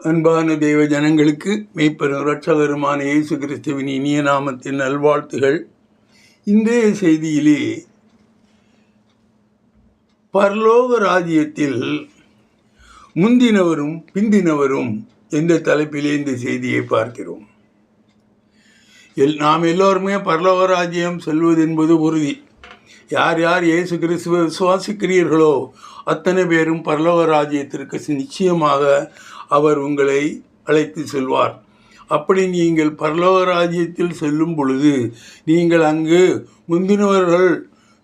அன்பான தெய்வ ஜனங்களுக்கு மெய்ப்பெரும் இரட்சகருமான இயேசு கிறிஸ்துவின் இனிய நாமத்தின் நல்வாழ்த்துகள். இன்றைய செய்தியிலே பரலோக ராஜ்யத்தில் முந்தினவரும் பிந்தினவரும் என்ற தலைப்பிலே இந்த செய்தியை பார்க்கிறோம். நாம் எல்லோருமே பரலோக ராஜ்யம் செல்வது என்பது உறுதி. யார் யார் இயேசு கிறிஸ்துவை விசுவாசிக்கிறீர்களோ அத்தனை பேரும் பரலோக ராஜ்யத்திற்கு நிச்சயமாக அவர் உங்களை அழைத்து செல்வார். அப்படி நீங்கள் பரலோக ராஜ்யத்தில் செல்லும் பொழுது நீங்கள் அங்கு முந்தினவர்கள்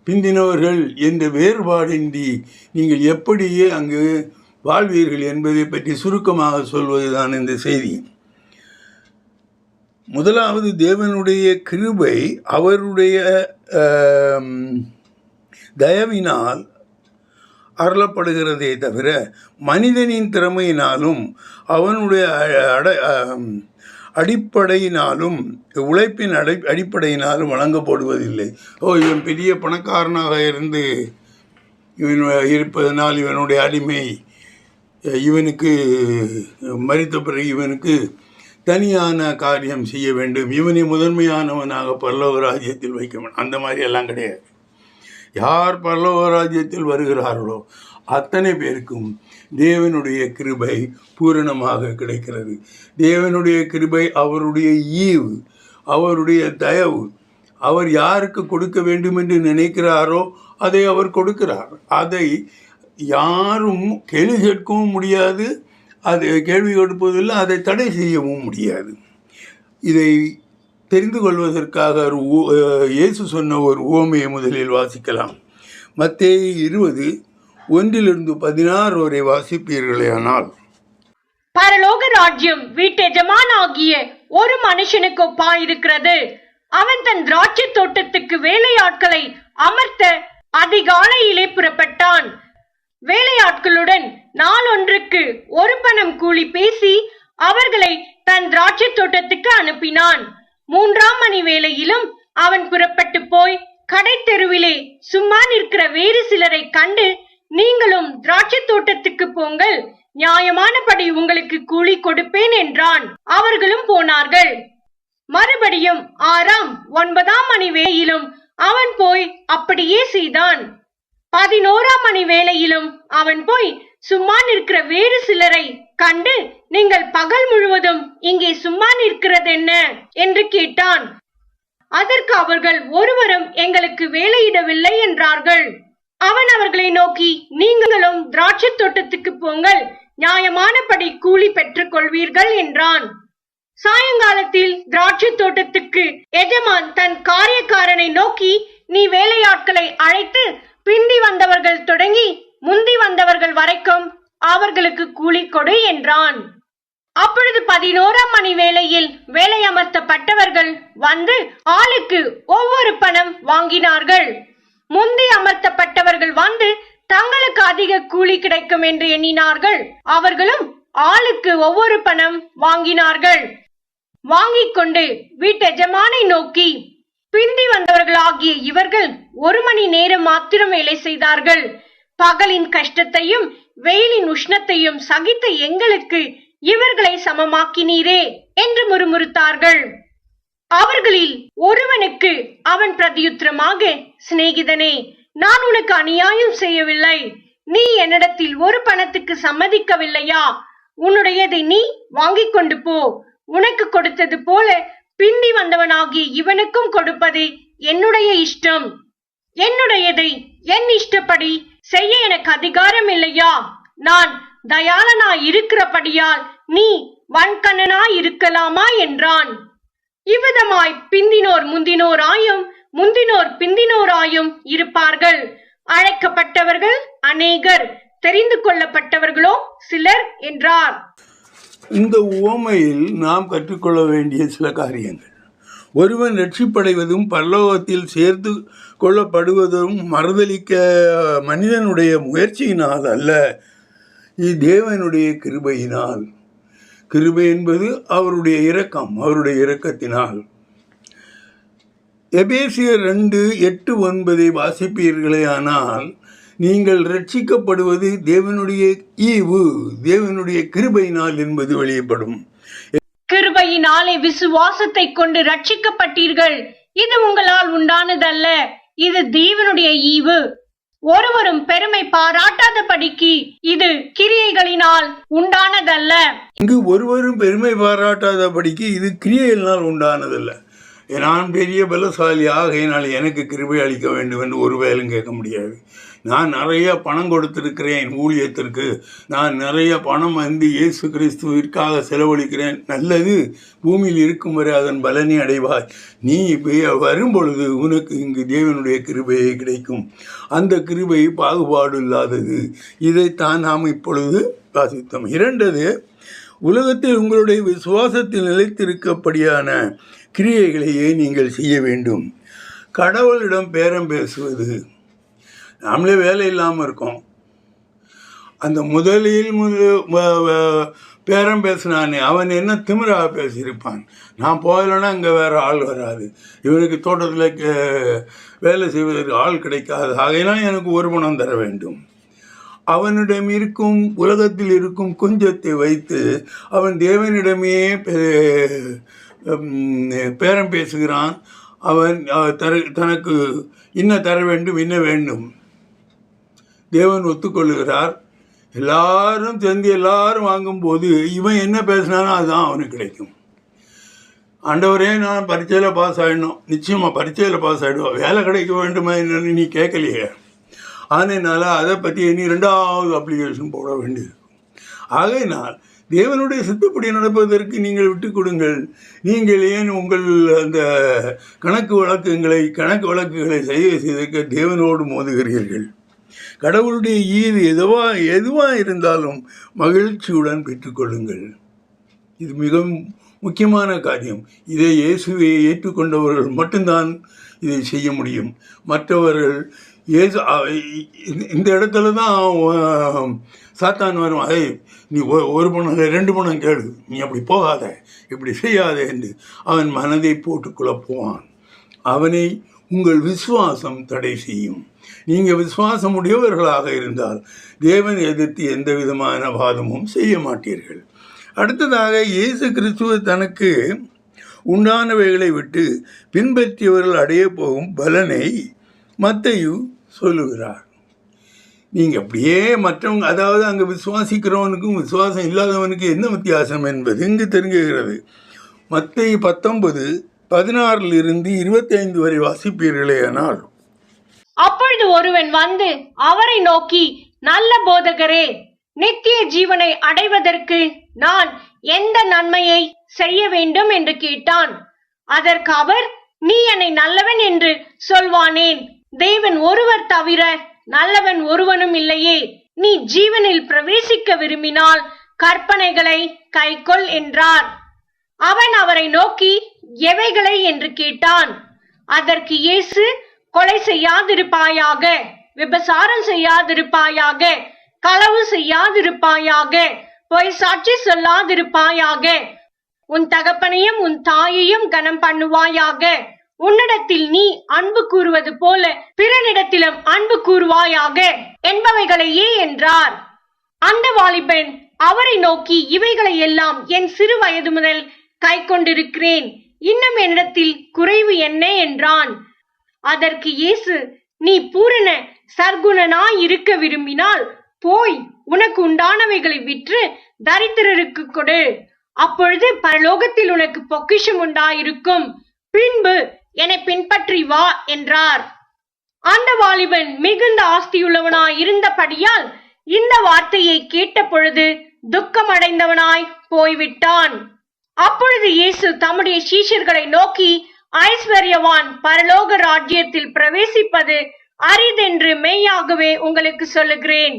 பிந்தினவர்கள் என்ற வேறுபாடின்றி நீங்கள் எப்படியே அங்கு வாழ்வீர்கள் என்பதை பற்றி சுருக்கமாக சொல்வதுதான் இந்த செய்தி. முதலாவது, தேவனுடைய கிருபை அவருடைய தயவினால் அருளப்படுகிறதே தவிர மனிதனின் திறமையினாலும் அவனுடைய அடிப்படையினாலும் உழைப்பின் அடிப்படையினாலும் வழங்கப்படுவதில்லை. இவன் பெரிய பணக்காரனாக இருந்து இவன் இருப்பதனால் இவனுடைய அடிமை, இவனுக்கு மரித்த பிறகு இவனுக்கு தனியான காரியம் செய்ய வேண்டும், இவனை முதன்மையானவனாக பரலோக ராஜ்யத்தில் வைக்க வேண்டும். அந்த மாதிரி எல்லாம் கிடையாது. யார் பரலோக ராஜ்யத்தில் வருகிறார்களோ அத்தனை பேருக்கும் தேவனுடைய கிருபை பூரணமாக கிடைக்கிறது. தேவனுடைய கிருபை அவருடைய ஈவு, அவருடைய தயவு. அவர் யாருக்கு கொடுக்க வேண்டும் என்று நினைக்கிறாரோ அதை அவர் கொடுக்கிறார். அதை யாரும் கேள்வி கேட்கவும் முடியாது, அது கேள்வி கொடுப்பதில்லை, அதை தடை செய்யவும் முடியாது. இதை தெரிந்து கொள்வதற்காக இயேசு சொன்ன ஒரு உவமையை முதலில் வாசிக்கலாம். மத்தேயு 20:1-16 வரை வாசிப்பீர்களேயானால், பரலோக ராஜ்யம் வீட்டெஜமானாகிய ஒரு மனுஷனுக்கு ஒப்பாயிருக்கிறது. அவன் தன் திராட்சை தோட்டத்துக்கு வேலையாட்களை அமர்த்த அதிகாலையிலே புறப்பட்டான். வேலையாட்களுடன் நாளொன்றுக்கு ஒரு பணம் கூலி பேசி அவர்களை தன் திராட்சை தோட்டத்துக்கு அனுப்பினான். 3ஆம் மணி வேளையிலும் அவன் புறப்பட்டு போய் கடை தெருவிலே சும்மா நிற்கிற வேறு சிலரை கண்டு, நீங்களும் திராட்சை தோட்டத்துக்கு போங்கள், நியாயமானபடி உங்களுக்கு கூலி கொடுப்பேன் என்றான். அவர்களும் போனார்கள். மறுபடியும் 6ஆம் 9ஆம் மணி வேளையிலும் அவன் போய் அப்படியே செய்தான். 11ஆம் மணி வேளையிலும் அவன் போய் சும்மா நிற்கிற வேறு சிலரை கண்டு, நீங்கள் பகல் முழுவதும் இங்கே சும்மா நிற்கிறதென்ன என்று கேட்டான். அதற்கு அவர்கள் ஒருவரும் எங்களுக்கு வேலையிடவில்லை என்றார்கள். அவன் அவர்களை நோக்கி, நீங்களும் திராட்சை தோட்டத்துக்கு போங்கள், நியாயமானபடி கூலி பெற்றுக் கொள்வீர்கள் என்றான். சாயங்காலத்தில் திராட்சை தோட்டத்துக்கு எஜமான் தன் காரியக்காரனை நோக்கி, நீ வேலையாட்களை அழைத்து பிந்தி வந்தவர்கள் தொடங்கி முந்தி வந்தவர்கள் வரைக்கும் அவர்களுக்கு கூலி கொடு என்றான். அப்பொழுது 11ஆம் மணி வேளையில் வேலை அமர்த்தப்பட்டவர்கள் வந்து ஆளுக்கு ஒவ்வொரு பணம் வாங்கினார்கள். முந்தி அமர்த்தப்பட்டவர்கள் வந்து தங்களுக்கு அதிக கூலி கிடைக்கும் என்று எண்ணினார்கள். அவர்களும் ஆளுக்கு ஒவ்வொரு பணம் வாங்கினார்கள். வாங்கிக் கொண்டு வீட்டெஜமானை நோக்கி, பிந்தி வந்தவர்கள் ஆகிய இவர்கள் 1 மணி நேரம் மாத்திரம் வேலை செய்தார்கள். பகலின் கஷ்டத்தையும் வெயிலின் உஷ்ணத்தையும் சகித்த எங்களுக்கு இவர்களை சமமாக்கினீரே என்று முறுமுறுத்தார்கள். அவர்களில் ஒருவனுக்கு அவன் பிரதியுத்தரமாக, சிநேகிதனே, நான் உனக்கு அநியாயம் செய்யவில்லை. நீ என்னிடத்தில் ஒரு பணத்துக்கு சம்மதிக்கவில்லையா? உன்னுடையதை நீ வாங்கிக் கொண்டு போ. உனக்கு கொடுத்தது போல பிந்தி வந்தவனாகிய இவனுக்கும் கொடுப்பது என்னுடைய இஷ்டம். என்னுடையதை என் இஷ்டப்படி செய்ய எனக்கு அதிகாரம் இல்லையா? நான் தயாளனாய் இருக்கிறபடியால் நீ வன்கண்ணனாய் இருக்கலாமா என்றான். இவ்விதமாய் பிந்தினோர் முந்தினோராயும் முந்தினோர் பிந்தினோராயும் இருப்பார்கள். அழைக்கப்பட்டவர்கள் அநேகர், தெரிந்து கொள்ளப்பட்டவர்களோ சிலர் என்றார். இந்த உவமையில் நாம் கற்றுக்கொள்ள வேண்டிய சில காரியங்கள். ஒருவன் ரட்சிப்படைவதும் பரலோகத்தில் சேர்த்து கொள்ளப்படுவதும் மறுதலிக்க மனிதனுடைய முயற்சியினால் அல்ல, இது தேவனுடைய கிருபையினால். கிருபை என்பது அவருடைய இரக்கம், அவருடைய இரக்கத்தினால். எபேசியர் 2:8-9 வாசிப்பீர்களே ஆனால், நீங்கள் ரட்சிக்கப்படுவது தேவனுடைய ஈவு, தேவனுடைய கிருபையினால் என்பது வெளிப்படும். கிருபையினாலே விசுவாசத்தை கொண்டு ரட்சிக்கப்பட்டீர்கள். இது உங்களால் உண்டானதல்ல, இது தேவனுடைய ஈவு. ஒருவரும் பெருமை பாராட்டாதபடிக்கு இது கிரியைகளினால் உண்டானதல்ல. இங்கு ஒருவரும் பெருமை பாராட்டாதபடிக்கு இது கிரியைகளினால் உண்டானதல்ல. நான் பெரிய பலசாலி ஆகையினால் எனக்கு கிருபை அளிக்க வேண்டும் என்று ஒரு வேலும் கேட்க முடியாது. நான் நிறைய பணம் கொடுத்திருக்கிறேன் ஊழியத்திற்கு, நான் நிறைய பணம் வந்து இயேசு கிறிஸ்துவிற்காக செலவழிக்கிறேன். நல்லது, பூமியில் இருக்கும் வரை அதன் பலனை அடைவாய். நீ வரும்பொழுது உனக்கு இங்கு தேவனுடைய கிருபையை கிடைக்கும். அந்த கிருபை பாகுபாடு இல்லாதது. இதைத்தான் நாம் இப்பொழுது வாசித்தோம். இரண்டது, உலகத்தில் உங்களுடைய விசுவாசத்தில் நிலைத்திருக்கப்படியான கிரியைகளையே நீங்கள் செய்ய வேண்டும். கடவுளிடம் பேரம் பேசுவது. நாமளே வேலை இல்லாமல் இருக்கோம். அந்த முதலில் பேரம் பேசினானே அவன் என்ன திமிராக பேசியிருப்பான். நான் போகலைன்னா அங்கே வேறு ஆள் வராது, இவனுக்கு தோட்டத்தில் வேலை செய்வதற்கு ஆள் கிடைக்காது, ஆகையினால் எனக்கு ஒரு பணம் தர வேண்டும். அவனிடம் இருக்கும் உலகத்தில் இருக்கும் கொஞ்சத்தை வைத்து அவன் தேவனிடமே பேரம் பேசுகிறான். அவன் தனக்கு இன்ன தர வேண்டும், இன்ன வேண்டும். தேவன் ஒத்துக்கொள்ளுகிறார். எல்லாரும் சேர்ந்து எல்லாரும் வாங்கும்போது இவன் என்ன பேசினானோ அதுதான் அவனுக்கு கிடைக்கும். ஆண்டவரே, நான் பரீட்சையில் பாஸ் ஆகிடணும். நிச்சயமாக பரீட்சையில் பாஸ் ஆகிடுவோம். வேலை கிடைக்க வேண்டுமா என்னன்னு நீ கேட்கலையே. அதனால அதை பற்றி இனி 2வது அப்ளிகேஷன் போட வேண்டியிருக்கும். ஆகையினால் தேவனுடைய சித்தப்படி நடப்பதற்கு நீங்கள் விட்டு கொடுங்கள். நீங்கள் ஏன் உங்கள் அந்த கணக்கு வழக்குகளை செய்திருக்க தேவனோடு மோதுகிறீர்கள்? கடவுளுடைய ஈவு எதுவாக இருந்தாலும் மகிழ்ச்சியுடன் பெற்றுக்கொள்ளுங்கள். இது மிகவும் முக்கியமான காரியம். இதை இயேசுவை ஏற்றுக்கொண்டவர்கள் மட்டும்தான் இதை செய்ய முடியும். மற்றவர்கள் இந்த இடத்துல தான் சாத்தான் வரும். நீ ஒரு பணம் 2 பணம் கேளு, நீ அப்படி போகாத, இப்படி செய்யாத என்று அவன் மனதை போட்டு குழப்புவான். அவனை உங்கள் விசுவாசம் தடை செய்யும். நீங்கள் விசுவாசம் உடையவர்களாக இருந்தால் தேவன் எதிர்த்து எந்த விதமான வாதமும் செய்ய மாட்டீர்கள். அடுத்ததாக, இயேசு கிறிஸ்துவ தனக்கு உண்டானவைகளை விட்டு பின்பற்றியவர்கள் அடைய போகும் பலனை மத்தேயு சொல்லுகிறார். நீங்கள் அப்படியே மற்றவங்க, அதாவது அங்கே விசுவாசிக்கிறவனுக்கும் விசுவாசம் இல்லாதவனுக்கு என்ன வித்தியாசம் என்பது இங்கு தெரிஞ்சுகிறது. மத்தேயு 19:16-25 வரை வாசிப்பீர்களேயானால், அப்பொழுது ஒருவன் வந்து அவரை நோக்கி, நல்ல போதகரே, நித்திய ஜீவனை அடைவதற்கு நான் எந்த நன்மையை செய்ய வேண்டும் என்று கேட்டான். அதற்கு அவர், நீ என்னை நல்லவன் என்று சொல்வானேன்? தேவன் ஒருவர் தவிர நல்லவன் ஒருவனும் இல்லையே. நீ ஜீவனில் பிரவேசிக்க விரும்பினால் கற்பனைகளை கைக்கொள் என்றார். அவன் அவரை நோக்கி, எவைகளை என்று கேட்டான். அதற்கு இயேசு, கொலை செய்யாதிருப்பாயாக, விபசாரம் செய்யாதிருப்பாயாக, களவு செய்யாதிருப்பாயாக, பொய் சாட்சி சொல்லாதிருப்பாயாக, உன் தகப்பனையும் உன் தாயையும் கனம் பண்ணுவாயாக, உன்னிடத்தில் நீ அன்பு கூறுவது போல பிறனிடத்திலும் அன்பு கூறுவாயாக என்பவைகளையே என்றார். அந்த வாலிபன் அவரை நோக்கி, இவைகளை எல்லாம் என் சிறு வயது முதல் கை கொண்டிருக்கிறேன், இன்னும் என்னிடத்தில் குறைவு என்ன என்றான். அதற்கு இயேசு, நீ பூரண சர்க்குணனாய் இருக்க விரும்பினால் போய் உனக்கு உண்டானவைகளை விற்று தரித்திரருக்கு கொடு, அப்பொழுது பரலோகத்தில் உனக்கு பொக்கிஷம் உண்டாயிருக்கும், பின்பு என்னை பின்பற்றி வா என்றார். அந்த வாலிபன் மிகுந்த ஆஸ்தியுள்ளவனாய் இருந்தபடியால் இந்த வார்த்தையை கேட்ட பொழுது துக்கமடைந்தவனாய் போய்விட்டான். அப்பொழுது இயேசு தம்முடைய சீஷர்களை நோக்கி, ஐஸ்வர்யவான் பரலோக ராஜ்யத்தில் பிரவேசிப்பது அரிதென்று மெய்யாகவே உங்களுக்கு சொல்லுகிறேன்.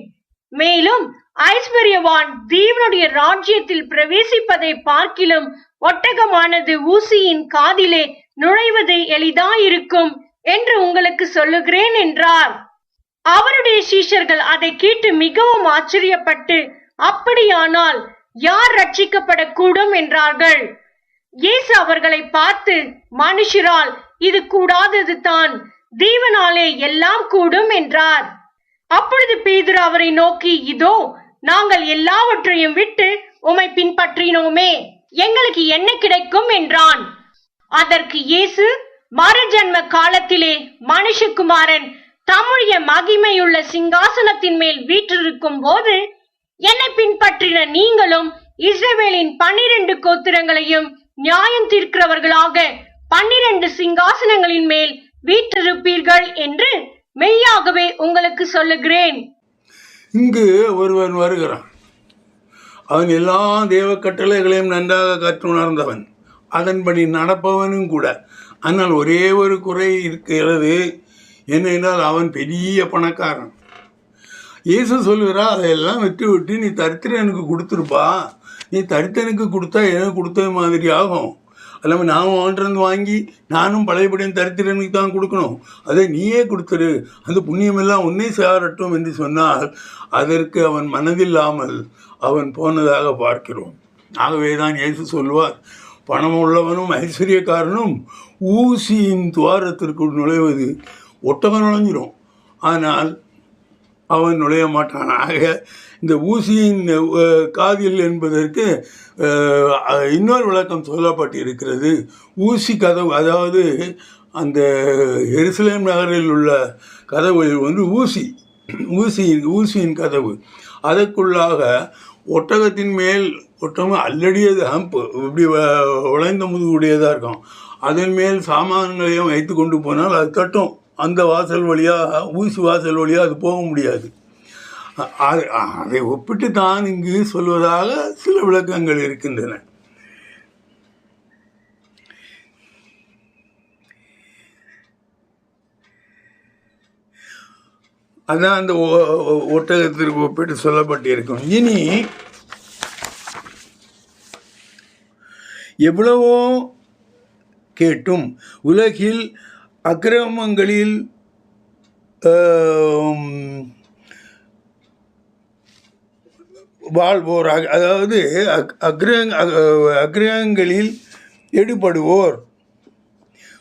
மேலும் ஐஸ்வர்யவான் தேவனுடைய ராஜ்யத்தில் பிரவேசிப்பதை பார்க்கிலும் ஒட்டகமானது ஊசியின் காதிலே நுழைவது எளிதாயிருக்கும் என்று உங்களுக்கு சொல்லுகிறேன் என்றார். அவருடைய சீஷர்கள் அதை கேட்டு மிகவும் ஆச்சரியப்பட்டு, அப்படியானால் யார் ரட்சிக்கப்படக்கூடும் என்றார்கள். இயேசு அவர்களை பார்த்து, மனுஷரால் இது கூடாதது தான், தேவனாலே எல்லாம் கூடும் என்றார். அப்பொழுது பேதுரு அவரை நோக்கி, இதோ நாங்கள் எல்லாவற்றையும் விட்டு உம்மை பின்பற்றினோமே, எங்களுக்கு என்ன கிடைக்கும் என்றான். அதற்கு இயேசு, மறுஜன்ம காலத்திலே மனுஷகுமாரன் தம்முடைய மகிமையுள்ள சிங்காசனத்தின் மேல் வீற்றிருக்கும் போது என்னை பின்பற்றின நீங்களும் இஸ்ரவேலின் 12 கோத்திரங்களையும் நியாயம் தீர்க்கிறவர்களாக 12 சிங்காசனங்களின் மேல் வீற்றிருப்பீர்கள் என்று மெய்யாகவே உங்களுக்கு சொல்லுகிறேன். இங்கு ஒருவன் வருகிறான். அவன் எல்லா தேவ கட்டளைகளையும் நன்றாக கற்றுணர்ந்தவன், அதன்படி நடப்பவனும் கூட. ஆனால் ஒரே ஒரு குறை இருக்கிறது, என்னென்றால் அவன் பெரிய பணக்காரன். இயேசு சொல்லுகிறா, அதையெல்லாம் விட்டு நீ தரித்திரனுக்கு கொடுத்துருப்பா, நீ தரித்திரனுக்கு கொடுத்தா எனக்கு கொடுத்த மாதிரி ஆகும். அல்லாமல் நான் வாங்கிட்டு வாங்கி நானும் பழையபடியும் தரித்திரனுக்கு தான் கொடுக்கணும், அதை நீயே கொடுத்துரு, அந்த புண்ணியமெல்லாம் உன்னை சேரட்டும் என்று சொன்னால் அதற்கு அவன் மனதில்லாமல் அவன் போனதாக பார்க்கிறோம். ஆகவே தான் இயேசு சொல்வார், பணம் உள்ளவனும் ஐஸ்வர்யக்காரனும் ஊசியின் துவாரத்திற்குள் நுழைவது, ஒட்டகம் நுழைஞ்சிரும், ஆனால் அவன் நுழைய மாட்டான். ஆக இந்த ஊசியின் காதில் என்பதற்கு இன்னொரு விளக்கம் சொல்லப்பட்டு இருக்கிறது. ஊசி கதவு, அதாவது அந்த எருசலேம் நகரில் உள்ள கதவுகளில் ஒன்று ஊசியின் கதவு. அதற்குள்ளாக ஒட்டகத்தின் மேல், ஒட்டகம் அல்லடியது ஹம்பு, இப்படி உழைந்த முதுகுடையதாக இருக்கும், அதன் மேல் சாமான்களையும் வைத்து கொண்டு போனால் அது தட்டும். அந்த வாசல் வழியாக, ஊசி வாசல் வழியாக அது போக முடியாது. அதை ஒப்பிட்டு தான் இங்கு சொல்வதாக சில விளக்கங்கள் இருக்கின்றன. அதான் அந்த ஒட்டகத்திற்கு ஒப்பிட்டு சொல்லப்பட்டிருக்கும். இனி எவ்வளவோ கேட்டும் உலகில் அக்கிரமங்களில் வாழ்வோர், அதாவது அக்கிரகங்களில் ஈடுபடுவோர்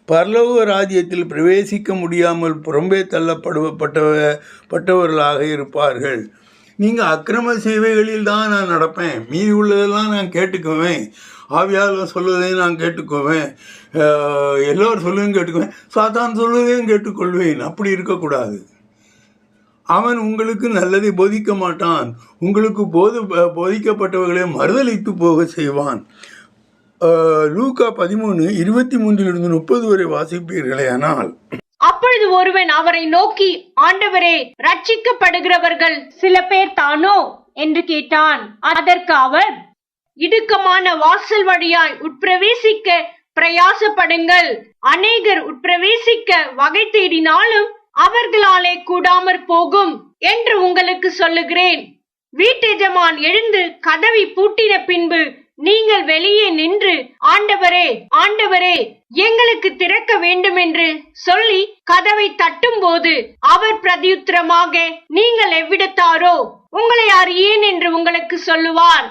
பரலோக ராஜ்யத்தில் பிரவேசிக்க முடியாமல் புறம்பே தள்ளப்பட்டவர்களாக இருப்பார்கள். நீங்கள் அக்கிரம சேவைகளில் தான் நான் நடப்பேன், மீதி உள்ளதெல்லாம் நான் கேட்டுக்குவேன், ஆவியால் சொல்வதையும் நான் கேட்டுக்குவேன், எல்லோரும் சொல்லுவேன் கேட்டுக்குவேன், சாத்தான் சொல்வதையும் கேட்டுக்கொள்வேன். அப்படி இருக்கக்கூடாது. அவன் உங்களுக்கு நல்லதை போதிக்க மாட்டான், உங்களுக்கு போதிக்கப்பட்டவர்களை மறுதலித்து போக செய்வான். லூக்கா 13:23-30 வரை வாசிப்பீர்களே. ஆனால் அப்பொழுது ஒருவன் அவரை நோக்கி, ஆண்டவரே, ரட்சிக்கப்படுகிறவர்கள் சில பேர் தானோ என்று கேட்டான். அதற்கு அவர், இடுக்கமான வாசல் வழியாய் உட்பிரவேசிக்க பிரயாசப்படுங்கள், அநேகர் உட்பிரவேசிக்க வகை தேடினாலும் அவர்களாலே கூடாமற் போகும் என்று உங்களுக்கு சொல்லுகிறேன். வீட்டெஜமான் எழுந்து கதவை பூட்டின பின்பு நீங்கள் வெளியே நின்று, ஆண்டவரே, ஆண்டவரே, எங்களுக்கு திறக்க வேண்டும் என்று சொல்லி கதவை தட்டும் போது அவர் பிரதியுத்தரமாக, நீங்கள் எவ்விடத்தாரோ, உங்களை அறியேன் என்று உங்களுக்கு சொல்லுவார்.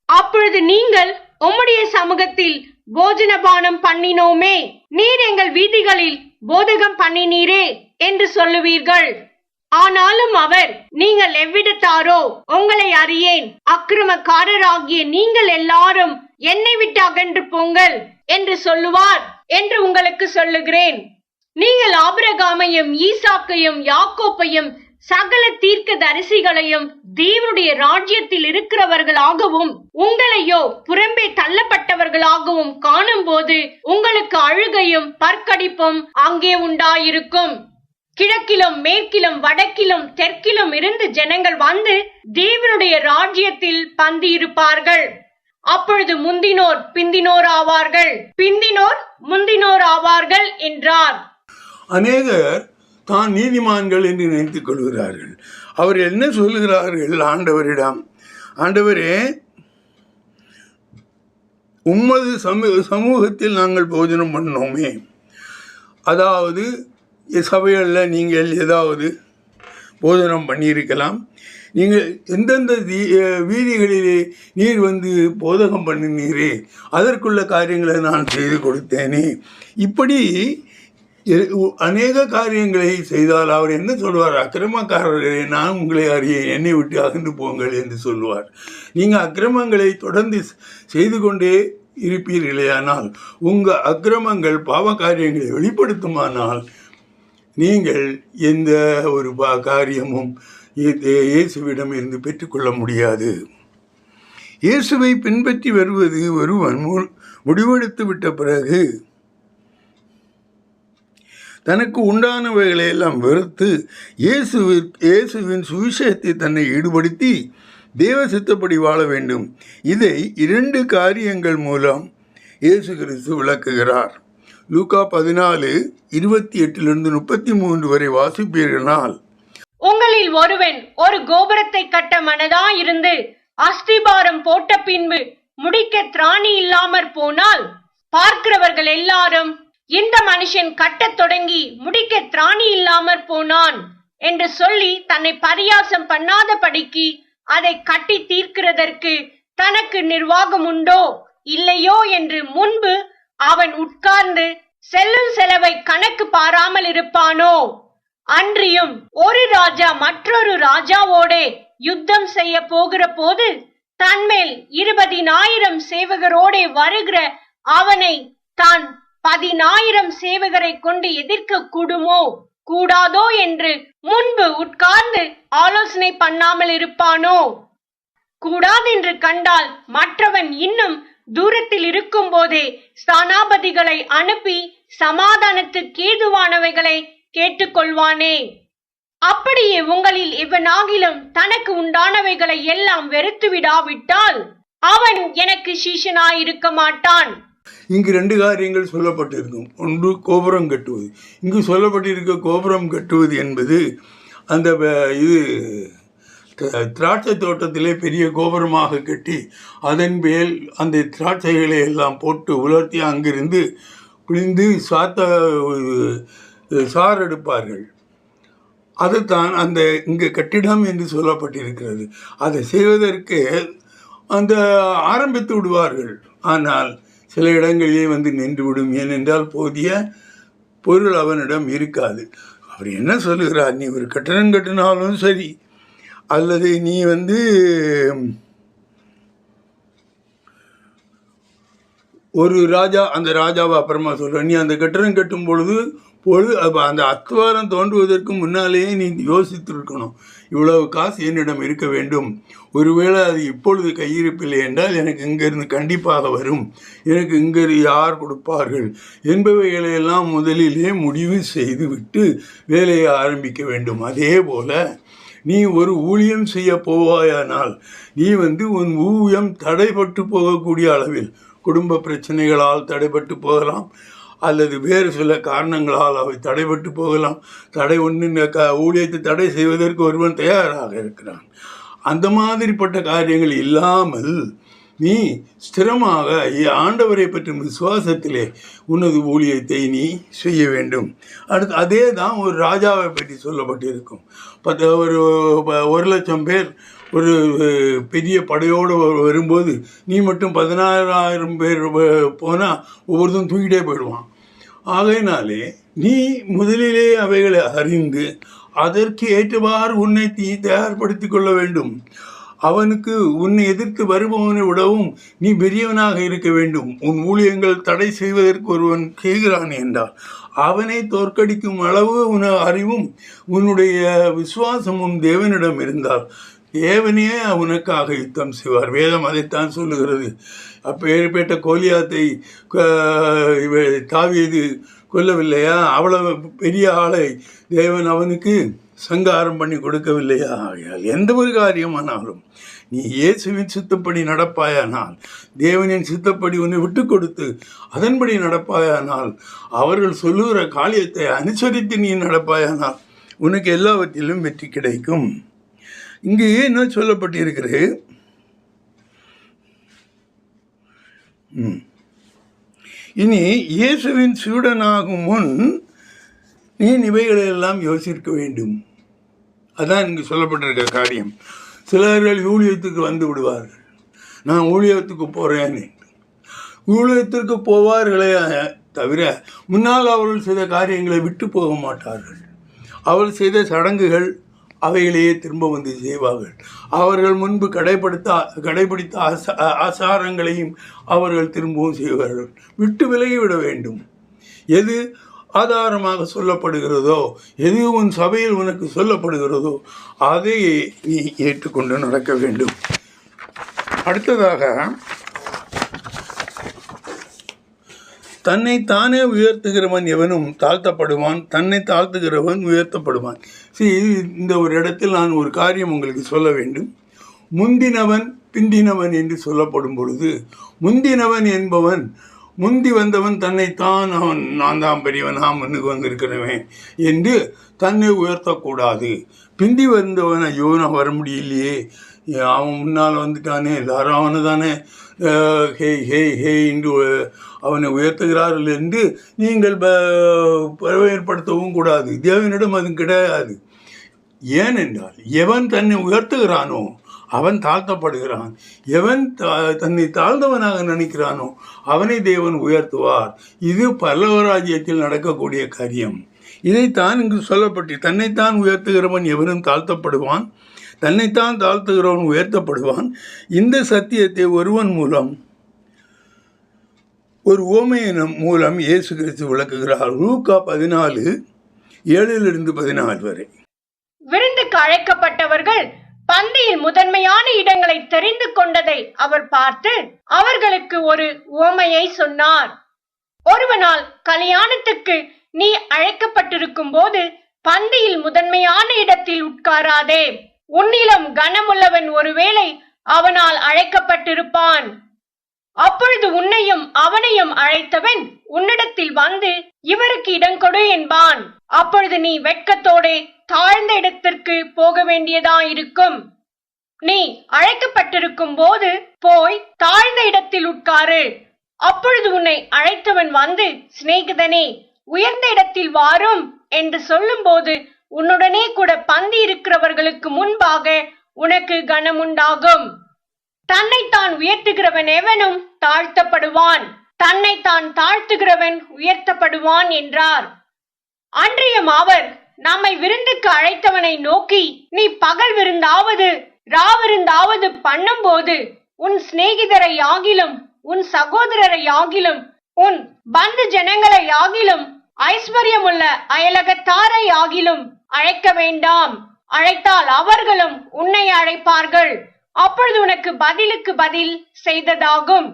அப்பொழுது நீங்கள், உம்முடைய சமூகத்தில் போஜனபானம் பண்ணினோமே, நீர் எங்கள் வீதிகளில் போதகம் பண்ணினீரே என்று சொல்லுவீர்கள். ஆனாலும் அவர், நீங்கள் எவ்விடத்தாரோ, உங்களை அறியேன், அக்கிரமக்காரராகிய நீங்கள் எல்லாரும் என்னை விட்டு அகன்று போங்கள் என்று சொல்லுவார் என்று உங்களுக்கு சொல்லுகிறேன். நீங்கள் ஆபிரகாமையும் ஈசாக்கையும் யாக்கோப்பையும் சகல தீர்க்க தரிசிகளையும் தேவனுடைய ராஜ்யத்தில் இருக்கிறவர்களாகவும் உங்களையோ புறம்பே தள்ளப்பட்டவர்களாகவும் காணும் போது உங்களுக்கு அழுகையும் பற்கடிப்பும் அங்கே உண்டாயிருக்கும். கிழக்கிலும் மேற்கிலும் வடக்கிலும் தெற்கிலும் இருந்து ஜனங்கள் வந்து தேவனுடைய ராஜ்யத்தில் பந்தியிருப்பார்கள். அப்பொழுது முந்தினோர் பிந்தினோர் ஆவார்கள், பிந்தினோர் முந்தினோர் ஆவார்கள் என்றார். அநேகர் தான் நீதிமான்கள் என்று நினைத்துக் கொள்கிறார்கள். அவர் என்ன சொல்லுகிறார்கள் ஆண்டவரிடம்? ஆண்டவரே, உம்மது சமூகத்தில் நாங்கள் போஜனம் பண்ணோமே, அதாவது சபைகளில் நீங்கள் ஏதாவது போஜனம் பண்ணியிருக்கலாம், நீங்கள் எந்தெந்த வீதிகளிலே நீர் வந்து போதகம் பண்ணினீரே அதற்குள்ள காரியங்களை நான் செய்து கொடுத்தேனே, இப்படி அநேக காரியங்களை செய்தால் அவர் என்ன சொல்வார்? அக்கிரமக்காரர்களே, நான் உங்களை அறியேன், என்னை விட்டு அகன்று போங்கள் என்று சொல்வார். நீங்கள் அக்கிரமங்களை தொடர்ந்து செய்து கொண்டே இருப்பீர்களேயானால், உங்கள் அக்கிரமங்கள் பாவ காரியங்களை வெளிப்படுத்துமானால், நீங்கள் எந்த ஒரு காரியமும் இயேசுவிடம் இருந்து பெற்றுக்கொள்ள முடியாது. இயேசுவை பின்பற்றி வருவது ஒருவன் முடிவெடுத்து விட்ட பிறகு தனக்கு உண்டானவைகளை எல்லாம் வெறுத்து இயேசுவின் சுவிசேஷத்தை தன்னை ஈடுபடுத்தி தேவ சித்தப்படி வாழ வேண்டும். இதை 2 காரியங்கள் மூலம் இயேசு கிறிஸ்து விளக்குகிறார். லூக்கா 14:28-33 வரை வாசிப்பீர்களால், உங்களில் ஒருவன் ஒரு கோபுரத்தை கட்ட மனதாயிருந்து அஸ்திபாரம் போட்ட பின்பு முடிக்க திராணி இல்லாமற் போனால், பார்க்கிறவர்கள் எல்லாரும் இந்த மனுஷன் கட்டத் தொடங்கி முடிக்க திராணி இல்லாமற் போனான் என்று சொல்லி தன்னை பரியாசம் பண்ணாதபடிக்கு அதை கட்டி தீர்க்கிறதற்கு தனக்கு நிர்வாகம் உண்டோ இல்லையோ என்று முன்பு அவன் உட்கார்ந்து செல்லும் செலவை கணக்கு பாராமல் இருப்பானோ? அன்றியும் ஒரு ராஜா மற்றொரு ராஜாவோடே யுத்தம் செய்ய போகிற போது தன்மேல் 20,000 சேவகரோடே வருகிற அவனை தான் 10,000 சேவகரை கொண்டு எதிர்க்க கூடுமோ கூடாதோ என்று முன்பு உட்கார்ந்து ஆலோசனை பண்ணாமல் இருப்பானோ? கூடாதென்று கண்டால் மற்றவன் இன்னும் தூரத்தில் இருக்கும் போதே ஸ்தானாபதிகளை அனுப்பி சமாதானத்துக்கு ஏதுவானவைகளை கேட்டுக்கொள்வானே. அப்படியே உங்களில் எவனாகிலும் தனக்கு உண்டானவைகளை எல்லாம் வெறுத்து விடாவிட்டால் அவன் எனக்கு சீஷனாயிருக்க மாட்டான். இங்கு 2 காரியங்கள் சொல்லப்பட்டிருக்கும். ஒன்று கோபுரம் கட்டுவது. இங்கு சொல்லப்பட்டிருக்க கோபுரம் கட்டுவது என்பது அந்த இது திராட்சை தோட்டத்திலே பெரிய கோபுரமாக கட்டி அதன் மேல் அந்த திராட்சைகளை எல்லாம் போட்டு உலர்த்தி அங்கிருந்து பிழிந்து சார் எடுப்பார்கள். அதுதான் அந்த இங்கே கட்டிடம் என்று சொல்லப்பட்டிருக்கிறது. அதை செய்வதற்கு அந்த ஆரம்பித்து விடுவார்கள். ஆனால் சில இடங்களிலே வந்து நின்றுவிடும். ஏனென்றால் போதிய பொருள் அவனிடம் இருக்காது. அவர் என்ன சொல்லுகிறார்? நீ ஒரு கட்டணம் கட்டினாலும் சரி, அல்லது நீ வந்து ஒரு ராஜா, அந்த ராஜாவை அப்புறமா சொல்கிற, நீ அந்த கட்டணம் கட்டும் பொழுது அந்த அஸ்திவாரம் தோன்றுவதற்கு முன்னாலேயே நீ யோசித்திருக்கணும். இவ்வளவு காசு என்னிடம் இருக்க வேண்டும், ஒருவேளை அது இப்பொழுது கையிருப்பில்லை என்றால் எனக்கு இங்கிருந்து கண்டிப்பாக வரும், எனக்கு இங்கே யார் கொடுப்பார்கள் என்பவைகளையெல்லாம் முதலிலே முடிவு செய்துவிட்டு வேலையை ஆரம்பிக்க வேண்டும். அதே போல் நீ ஒரு ஊழியம் செய்ய போவாயானால் நீ வந்து உன் ஊழியம் தடைப்பட்டு போகக்கூடிய அளவில், குடும்ப பிரச்சனைகளால் தடைப்பட்டு போகலாம், அல்லது வேறு சில காரணங்களால் அவை தடைபட்டு போகலாம். ஊழியத்தை தடை செய்வதற்கு ஒருவன் தயாராக இருக்கிறான். அந்த மாதிரிப்பட்ட காரியங்கள் இல்லாமல் நீ ஸ்திரமாக ஆண்டவரை பற்றி விசுவாசத்திலே உனது ஊழியத்தை நீ செய்ய வேண்டும். அடுத்து அதே தான் ஒரு ராஜாவை பற்றி சொல்லப்பட்டிருக்கும். 1,00,000 பேர் ஒரு பெரிய படையோடு வரும்போது நீ மட்டும் 16,000 பேர் போனால் ஒவ்வொருத்தரும் தூக்கிட்டே போயிடுவான். ஆகையினாலே நீ முதலிலே அவைகளை அறிந்து அதற்கு ஏற்றவாறு உன்னை தயார்படுத்தி கொள்ள வேண்டும். அவனுக்கு உன்னை எதிர்த்து வருபவனை விடவும் நீ பெரியவனாக இருக்க வேண்டும். உன் ஊழியங்கள் தடை செய்வதற்கு ஒருவன் செய்கிறான் என்றால் அவனை தோற்கடிக்கும் அளவு உன் அறிவும் உன்னுடைய விசுவாசமும் தேவனிடம் இருந்தால் தேவனே அவனுக்காக யுத்தம் செய்வார். வேதம் அதைத்தான் சொல்லுகிறது. அப்பேற்பட்ட கோலியாத்தை தாவீது கொல்லவில்லையா? அவ்வளவு பெரிய ஆளை தேவன் அவனுக்கு சங்காரம் பண்ணி கொடுக்கவில்லையா? ஆகையால் எந்த ஒரு காரியமானாலும் நீ இயேசுவின் சித்தப்படி நடப்பாயானால், தேவனின் சித்தப்படி உன்னை விட்டு கொடுத்து அதன்படி நடப்பாயானால், அவர்கள் சொல்லுகிற காரியத்தை அனுசரித்து நீ நடப்பாயானால் உனக்கு எல்லாவற்றிலும் வெற்றி கிடைக்கும். இங்கே என்ன சொல்லப்பட்டிருக்கிறது? இனி இயேசுவின் சீடனாகும் முன் நீ இவைகளெல்லாம் யோசிக்க வேண்டும். அதான் இங்கே சொல்லப்பட்டிருக்க காரியம். சிலர்கள் ஊழியத்துக்கு வந்து விடுவார்கள், நான் ஊழியத்துக்கு போகிறேன்னு. ஊழியத்திற்கு போவார்களே தவிர முன்னால் அவர்கள் செய்த காரியங்களை விட்டு போக மாட்டார்கள். அவர்கள் செய்த சடங்குகள் அவைகளையே திரும்ப வந்து செய்வார்கள். அவர்கள் முன்பு கடைபிடித்த ஆசாரங்களையும் அவர்கள் திரும்பவும் செய்வார்கள். விட்டு விலகிவிட வேண்டும். எது ஆதாரமாக சொல்லப்படுகிறதோ, எது உன் சபையில் உனக்கு சொல்லப்படுகிறதோ அதை நீ ஏற்றுக்கொண்டு நடக்க வேண்டும். அடுத்ததாக, தன்னை தானே உயர்த்துகிறவன் எவனும் தாழ்த்தப்படுவான், தன்னை தாழ்த்துகிறவன் உயர்த்தப்படுவான். இந்த ஒரு இடத்தில் நான் ஒரு காரியம் உங்களுக்கு சொல்ல வேண்டும். முந்தினவன் பிந்தினவன் என்று சொல்லப்படும் பொழுது, முந்தினவன் என்பவன் முந்தி வந்தவன் தன்னைத்தான் நான் தான் பெரியவன், நான் முன்னுக்கு வந்திருக்கிறவன் என்று தன்னை உயர்த்தக்கூடாது. பிந்தி வந்தவன் ஐயோ நான் வர முடியலையே, அவன் முன்னால் வந்துட்டானே, எல்லாரும் அவனை தானே ஹேய் ஹேய் ஹேய் என்று அவனை உயர்த்துகிறார்கள் என்று நீங்கள் ஏற்படுத்தவும் கூடாது. தேவனிடம் அது கிடையாது. ஏனென்றால் எவன் தன்னை உயர்த்துகிறானோ அவன் தாழ்த்தப்படுகிறான். எவன் தன்னை தாழ்ந்தவனாக நினைக்கிறானோ அவனை தேவன் உயர்த்துவார். இது பரலோகராஜ்யத்தில் நடக்கக்கூடிய காரியம். இதைத்தான் இங்கு சொல்லப்பட்டு, தன்னைத்தான் உயர்த்துகிறவன் எவனும் தாழ்த்தப்படுவான், தன்னைத்தான் தாழ்த்துகிறவன் உயர்த்தப்படுவான். இந்த சத்தியத்தை ஒருவன் மூலம், ஒரு உவமையின் மூலம் இயேசு கிறிஸ்து விளக்குகிறார். லூக்கா 14:7-14 வரை. விருந்துக்கு அழைக்கப்பட்டவர்கள் பந்தியில் முதன்மையான இடங்களை தெரிந்து கொண்டதை அவர் பார்த்து அவர்களுக்கு ஒரு உவமையை சொன்னார். ஒருவனால் கல்யாணத்துக்கு நீ அழைக்கப்பட்டிருக்கும் போது பந்தியில் முதன்மையான இடத்தில் உட்காராதே. உன்னிலும் கனமுள்ளவன் ஒருவேளை அவனால் அழைக்கப்பட்டிருப்பான். அப்பொழுது உன்னையும் அவனையும் அழைத்தவன் உன்னிடத்தில் வந்து இவருக்கு இடம் கொடு என்பான். அப்பொழுது நீ வெட்கத்தோடு தாழ்ந்த இடத்திற்கு போக வேண்டியதாயிருக்கும். நீ அழைக்கப்பட்டிருக்கும் போது போய் தாழ்ந்த இடத்தில் உட்காரு. அப்பொழுது உன்னை அழைத்தவன் வந்து, சிநேகிதனே, உயர்ந்த இடத்தில் வாரும் என்று சொல்லும் போது உன்னுடனே கூட பந்தி இருக்கிறவர்களுக்கு முன்பாக உனக்கு கனமுண்டாகும். தன்னைத்தான் உயர்த்துகிறவன் எவனும் தாழ்த்தப்படுவான், தன்னைத்தான் தாழ்த்துகிறவன் உயர்த்தப்படுவான் என்றார். அன்றியும் அவர் நம்மை விருந்துக்கு அழைத்தவனை நோக்கி, நீ பகல் விருந்தாவது ராவிருந்தாவது பண்ணும் போது உன் சிநேகிதரை ஆகிலும் உன் சகோதரரை ஆகிலும் உன் பந்து ஜனங்களை ஆகிலும் ஐஸ்வர்யமுள்ள அயலகத்தாரை ஆகிலும் அழைக்க வேண்டாம். அழைத்தால் அவர்களும் உன்னை அழைப்பார்கள். அப்பொழுது உனக்கு பதிலுக்கு பதில் செய்ததாகும்.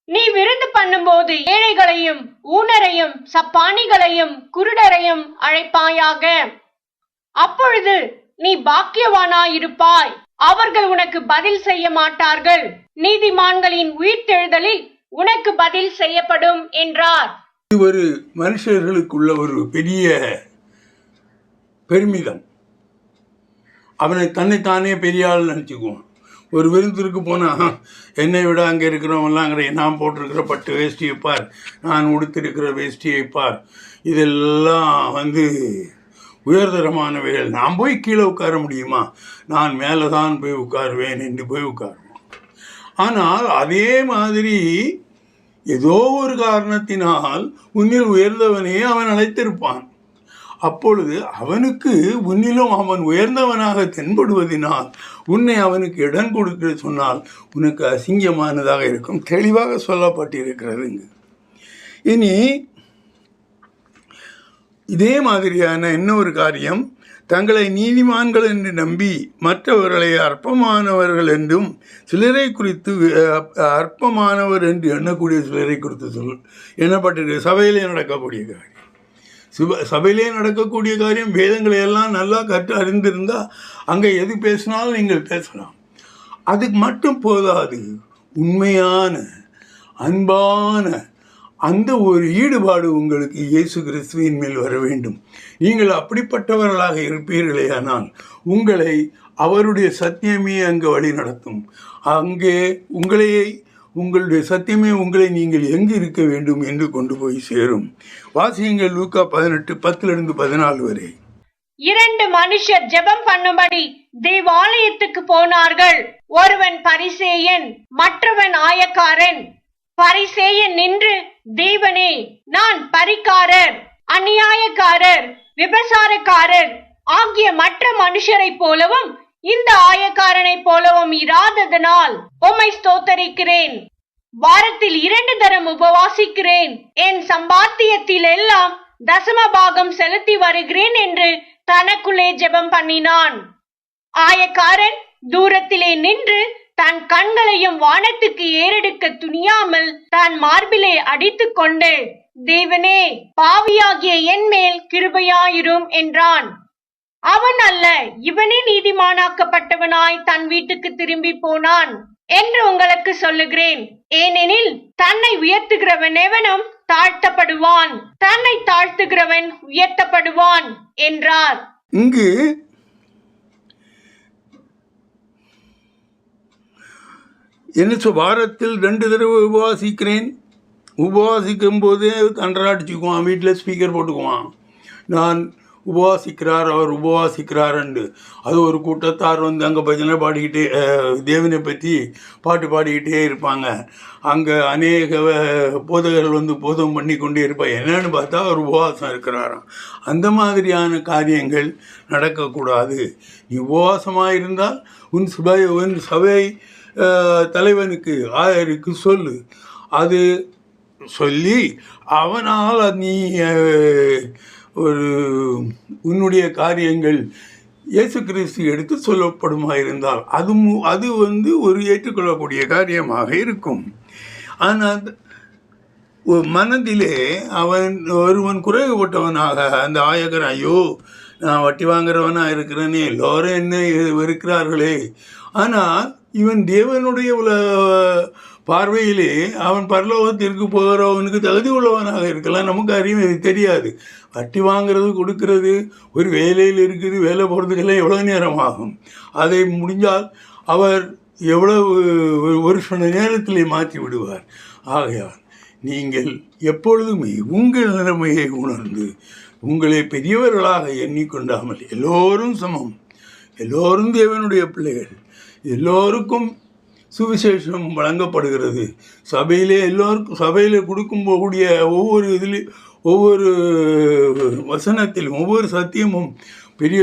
நீ விருந்து பண்ணும்போது ஏழைகளையும் ஊனரையும் சப்பானிகளையும் குருடரையும் அழைப்பாயாக. அப்பொழுது நீ பாக்கியவானாயிருப்பாய். அவர்கள் உனக்கு பதில் செய்ய மாட்டார்கள். நீதிமான்களின் உயிர்த்தெழுதலில் உனக்கு பதில் செய்யப்படும் என்றார். இது ஒரு மனுஷர்களுக்குள்ள ஒரு பெரிய பெருமிதம். அவனை தன்னைத்தானே பெரிய ஆள் நினச்சிக்குவான். ஒரு விருந்திற்கு போனால் என்னை விட அங்கே இருக்கிறவங்களாங்கிற நான் போட்டிருக்கிற பட்டு வேஷ்டியை பார், நான் உடுத்திருக்கிற வேஷ்டியை பார், இதெல்லாம் உயர்தரமானவைகள். நான் போய் கீழே உட்கார முடியுமா? நான் மேலே தான் போய் உட்காருவேன் என்று போய் உட்காருவான். ஆனால் அதே மாதிரி ஏதோ ஒரு காரணத்தினால் உன்னில் உயர்ந்தவனே அவன் அழைத்திருப்பான். அப்பொழுது அவனுக்கு உன்னிலும் அவன் உயர்ந்தவனாக தென்படுவதினால் உன்னை அவனுக்கு இடம் கொடுக்க சொன்னால் உனக்கு அசிங்கமானதாக இருக்கும். தெளிவாக சொல்லப்பட்டிருக்கிறது. இனி இதே மாதிரியான இன்னொரு காரியம், தங்களை நீதிமான்கள் என்று நம்பி மற்றவர்களை அற்பமானவர்கள் என்றும் சிலரை குறித்து அற்பமானவர் என்று எண்ணக்கூடிய சிலரை குறித்து எண்ணப்பட்டிருக்க சபையிலே நடக்கக்கூடிய காரியம். சபையிலே நடக்கக்கூடிய காரியம் வேதங்களை எல்லாம் நல்லா கற்று அறிந்திருந்தால் அங்கே எது பேசினாலும் நீங்கள் பேசலாம். அதுக்கு மட்டும் போதாது. உண்மையான அன்பான அந்த ஒரு ஈடுபாடு உங்களுக்கு இயேசு கிறிஸ்துவின் மேல் வர வேண்டும். நீங்கள் அப்படிப்பட்டவர்களாக இருப்பீர்களே ஆனால் உங்களை அவருடைய சத்தியமே அங்கே வழி நடத்தும். அங்கே உங்களுடைய சத்தியமே உங்களை நீங்கள் எங்கு இருக்க வேண்டும் என்று கொண்டு போய் சேரும். வாசியுங்கள் லூக்கா 18:10-14 வரை. 2 மனுஷர் ஜெபம் பண்ணும்படி தேவாலயத்துக்கு போனார்கள். ஒருவன் பரிசேயன், மற்றவன் ஆயக்காரன். பரிசேயன் நின்று, தேவனே, நான் பரிகாரர், அநியாயக்காரர், விபசாரக்காரர் ஆகிய மற்ற மனுஷரைப் போலவும் இந்த ஆயக்காரனைப் போலவும் இராததனால் உம்மை ஸ்தோத்தரிக்கிறேன். வாரத்தில் 2 தரம் உபவாசிக்கிறேன். என் சம்பாத்தியத்தில் எல்லாம் தசம பாகம் செலுத்தி வருகிறேன் என்று தனக்குள்ளே ஜெபம் பண்ணினான். ஆயக்காரன் தூரத்திலே நின்று தன் கண்களையும் வானத்துக்கு ஏறெடுக்க துணியாமல் தன் மார்பிலே அடித்துக் கொண்டு, தேவனே, பாவியாகிய என் மேல் கிருபையாயிரும் என்றான். அவன் அல்ல, இவனே நீதிமானாக்கப்பட்டவனாய் தன் வீட்டுக்கு திரும்பி போனான் என்று உங்களுக்கு சொல்லுகிறேன். ஏனெனில் தன்னை உயர்த்துகிறவன் எவனும் தாழ்த்தப்படுவான், தன்னை தாழ்த்துகிறவன் உயர்த்தப்படுவான் என்றார். இங்கு என்ன வாரத்தில் 2 தடவை உபவாசிக்கிறேன். உபவாசிக்கும் போதே அன்றாடிச்சுக்குவான், வீட்டில் ஸ்பீக்கர் போட்டுக்குவான், நான் உபவாசிக்கிறார், அவர் உபவாசிக்கிறார் என்று. அது ஒரு கூட்டத்தார் வந்து அங்கே பஜனை பாடிக்கிட்டே தேவனை பற்றி பாட்டு பாடிக்கிட்டே இருப்பாங்க. அங்கே அநேக போதகர்கள் வந்து போதம் பண்ணி கொண்டே இருப்பாங்க. என்னன்னு பார்த்தா அவர் உபவாசம் இருக்கிறாராம். அந்த மாதிரியான காரியங்கள் நடக்கக்கூடாது. நீ உபவாசமாக இருந்தால் உன் சபை தலைவனுக்கு ஆயருக்கு சொல்லு. அது சொல்லி அவனால் நீ ஒரு உன்னுடைய காரியங்கள் இயேசு கிறிஸ்து எடுத்து சொல்லப்படுமா இருந்தால் அது வந்து ஒரு ஏற்றுக்கொள்ளக்கூடிய காரியமாக இருக்கும். ஆனால் மனதிலே ஒருவன் குறைவுபட்டவனாக அந்த ஆயகர், ஐயோ நான் வட்டி வாங்குறவனாக இருக்கிறேனே, எல்லோரும் என்ன இருக்கிறார்களே. ஆனால் இவன் தேவனுடைய பார்வையிலே அவன் பரலோகத்திற்கு போகிறவனுக்கு தகுதி உள்ளவனாக இருக்கலாம். நமக்கு அறிவு தெரியாது. வட்டி வாங்கிறது, கொடுக்கறது, ஒரு வேலையில் இருக்குது, வேலை போகிறதுக்கெல்லாம் எவ்வளோ நேரம் ஆகும். அதை முடிஞ்சால் அவர் எவ்வளவு ஒரு சில நேரத்திலே மாற்றி விடுவார். ஆகையால் நீங்கள் எப்பொழுதுமே உங்கள் நிலைமையை உணர்ந்து உங்களை பெரியவர்களாக எண்ணிக்கொண்டாமல், எல்லோரும் சமம், எல்லோரும் தேவனுடைய பிள்ளைகள், எல்லோருக்கும் சுவிசேஷம் வழங்கப்படுகிறது. சபையில் கொடுக்கக்கூடிய ஒவ்வொரு வசனத்திலும் ஒவ்வொரு சத்தியமும் பெரிய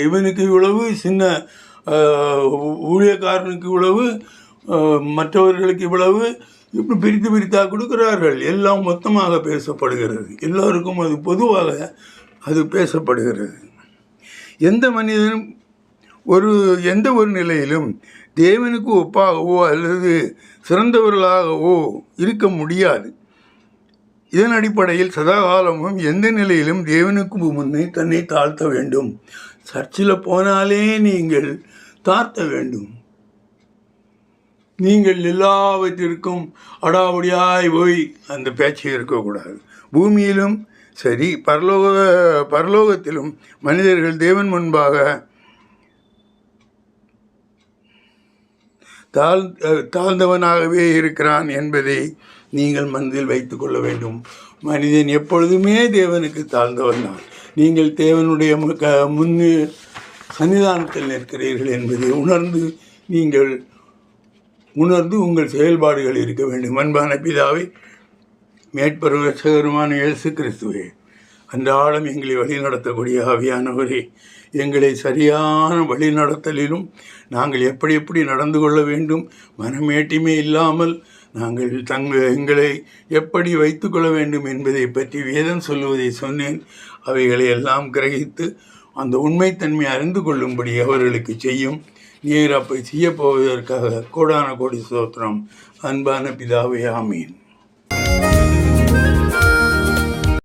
இவனுக்கு இவ்வளவு, சின்ன ஊழியக்காரனுக்கு இவ்வளவு, மற்றவர்களுக்கு இவ்வளவு, இப்படி பிரித்தாக கொடுக்கிறார்கள். எல்லாம் மொத்தமாக பேசப்படுகிறது. எல்லோருக்கும் அது பொதுவாக அது பேசப்படுகிறது. எந்த மனிதனும் எந்த ஒரு நிலையிலும் தேவனுக்கு ஒப்பாகவோ அல்லது சிறந்தவர்களாகவோ இருக்க முடியாது. இதன் அடிப்படையில் சதாகாலமும் எந்த நிலையிலும் தேவனுக்கு முன்னே தன்னை தாழ்த்த வேண்டும். சர்ச்சில் போனாலே நீங்கள் தாழ்த்த வேண்டும். நீங்கள் எல்லாவற்றிற்கும் அடாவடியாய் போய் அந்த பேச்சு இருக்கக்கூடாது. பூமியிலும் சரி, பரலோகத்திலும் மனிதர்கள் தேவன் முன்பாக தாழ்ந்தவனாகவே இருக்கிறான் என்பதை நீங்கள் மனதில் வைத்து கொள்ள வேண்டும். மனிதன் எப்பொழுதுமே தேவனுக்கு தாழ்ந்தவன் தான். நீங்கள் தேவனுடைய சன்னிதானத்தில் நிற்கிறீர்கள் என்பதை உணர்ந்து உங்கள் செயல்பாடுகள் இருக்க வேண்டும். அன்பான பிதாவை, மேற்பர் ரட்சகருமான இயேசு கிறிஸ்துவே, அன்றாடம் எங்களை வழி நடத்தக்கூடிய ஆவியானவரே, எங்களை சரியான வழி நடத்தலிலும் நாங்கள் எப்படி நடந்து கொள்ள வேண்டும், மனமேட்டிமே இல்லாமல் நாங்கள் எங்களை எப்படி வைத்து கொள்ள வேண்டும் என்பதை பற்றி வேதம் சொல்லுவதை சொன்னேன். அவைகளை எல்லாம் கிரகித்து அந்த உண்மைத்தன்மை அறிந்து கொள்ளும்படி அவர்களுக்கு செய்யும். நீர் அப்படி செய்யப்போவதற்காக கோடான கோடி ஸ்தோத்திரம். அன்பான பிதாவே, ஆமீன்.